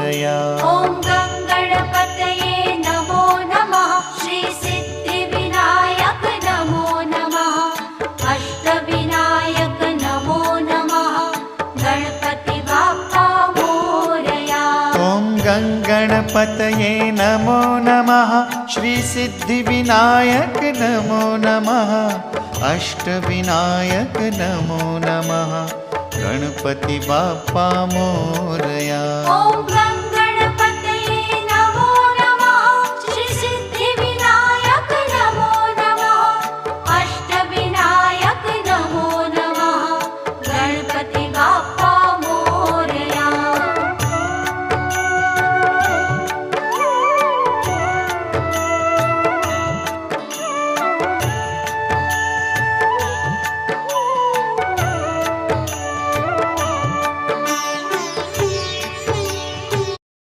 मोरया। ॐ गणपतये नमो नमः। श्री सिद्धिविनायक नमो नमः। अष्टविनायक नमो नमः। गणपति बाप्पा मोरया। ॐ गणपतये नमो नमः। श्री सिद्धिविनायक नमो नमः। अष्टविनायक नमो नमः। गणपति बाप्पा मोरया।